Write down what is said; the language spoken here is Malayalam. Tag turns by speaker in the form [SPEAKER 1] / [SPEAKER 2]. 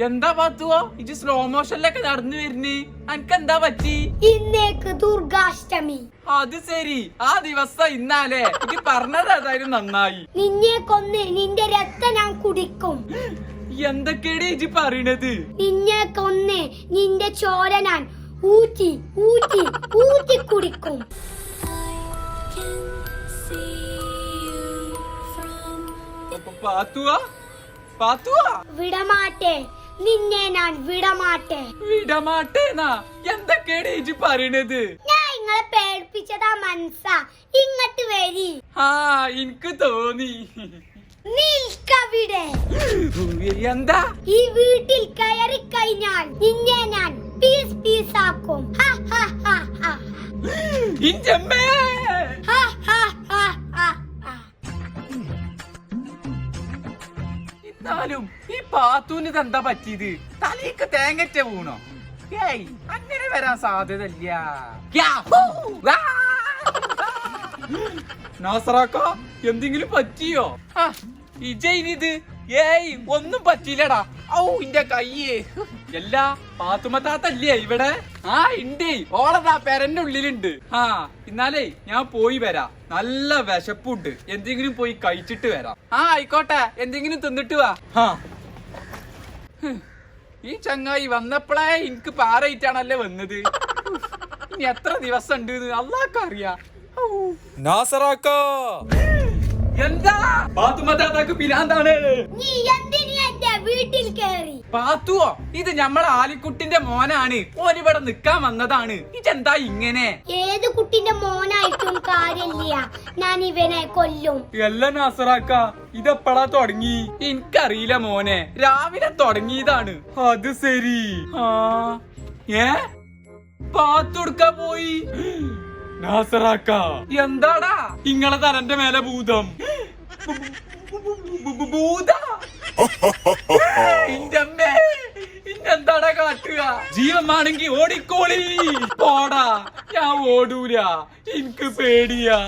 [SPEAKER 1] എന്താ പാത്തുവോ ഇജ് സ്ലോ മോഷനിലൊക്കെ നടന്നു വരുന്നേ അനക്കെന്താ പറ്റി?
[SPEAKER 2] ഇന്നേക്ക് ദുർഗാഷ്ടമി.
[SPEAKER 1] അത് ശരി, ആ ദിവസം ഇന്നാലേ ഇജ് പറഞ്ഞത് ഏതായാലും നന്നായി.
[SPEAKER 2] നിന്നെ കൊന്ന് നിന്റെ രക്തം ഞാൻ കുടിക്കും.
[SPEAKER 1] എന്തൊക്കെയാണ് ഇജ് പറയണത്?
[SPEAKER 2] നിന്നെ കൊന്ന് നിന്റെ ചോര ഞാൻ ഊറ്റി ഊറ്റി ഊറ്റി കുടിക്കും.
[SPEAKER 1] പാത്തുവാ പാത്തുവാ
[SPEAKER 2] വിടമാട്ടെ, നിന്നെ ഞാൻ വിടമാട്ടെ.
[SPEAKER 1] വിടമാട്ടേന്നാ? എന്തൊക്കെയാണ് ഇജ് പറയണത്?
[SPEAKER 2] ഞാൻ ഇങ്ങളെ പേടിപ്പിച്ചതാ മനസ്സാ. ഇങ്ങട്ട് വരി.
[SPEAKER 1] ആ എനിക്ക് തോന്നി.
[SPEAKER 2] നിൽക്കവിടെ.
[SPEAKER 1] എന്താ?
[SPEAKER 2] ഈ വീട്ടിൽ കയറി കഴിഞ്ഞാൽ നിന്നെ ഞാൻ പീസ് പീസ് ആക്കും.
[SPEAKER 1] ഇഞ്ചമ്മേ. എന്നാലും ഈ പാത്തൂന് ഇതെന്താ പറ്റിയത്? തലയ്ക്ക് തേങ്ങറ്റ വീണോ? ഏയ് അങ്ങനെ വരാൻ സാധ്യതയില്ല. നാസറാക്ക എന്തെങ്കിലും പറ്റിയോ? ഇജയിനിത് ഏയ് ഒന്നും പറ്റിയില്ലടാ. ഔ ഇന്റെ കയ്യേ. എല്ലാ പാത്തുമ്മ താത്തല്ലേ ഇവിടെ? ആ ഇണ്ടേ, ഓളതാ പെരന്റെ ഉള്ളിലുണ്ട്. ആ എന്നാലേ ഞാൻ പോയി വരാം. നല്ല വിശപ്പുണ്ട്, എന്തെങ്കിലും പോയി കഴിച്ചിട്ട് വരാം. ആ ആയിക്കോട്ടെ, എന്തെങ്കിലും തിന്നിട്ട് വാ. ഈ ചങ്ങായി വന്നപ്പോഴേ എനിക്ക് പാറയിട്ടാണല്ലേ വന്നത്. ഇനി എത്ര ദിവസം ഉണ്ട് അള്ളാക്കറിയാ. നാസറാക്ക എന്താ? പാത്തുമ്മ താത്താക്ക് പിരാന്താണ്.
[SPEAKER 2] നീ എന്തിനാ എന്റെ വീട്ടിൽ കേറി?
[SPEAKER 1] പാത്തുവോ, ഇത് ഞമ്മളെ ആലിക്കുട്ടിന്റെ മോനാണ്. ഓനിവിടെ നിക്കാൻ വന്നതാണ്. ഇതെന്താ ഇങ്ങനെ?
[SPEAKER 2] ഏത് കുട്ടിന്റെ മോനായിട്ടും കാര്യമില്ല, ഞാൻ ഇവനെ കൊല്ലും.
[SPEAKER 1] അല്ല നാസറാക്ക, ഇതെപ്പോഴാ തുടങ്ങി? എനിക്കറിയില്ല മോനെ, രാവിലെ തുടങ്ങിയതാണ്. അത് ശരി. ആ പാത്തുടുക്ക പോയി. നാസറാക്ക എന്താടാ ഇങ്ങളെ തലന്റെ മേലെ ഭൂതം? ഭൂത? ഇന്റെ ഇന്നെന്താടാ കാട്ടുക? ജീവമാണെങ്കി ഓടിക്കോളി. പോടാ, ഞാൻ ഓടൂല, എനിക്ക് പേടിയാ.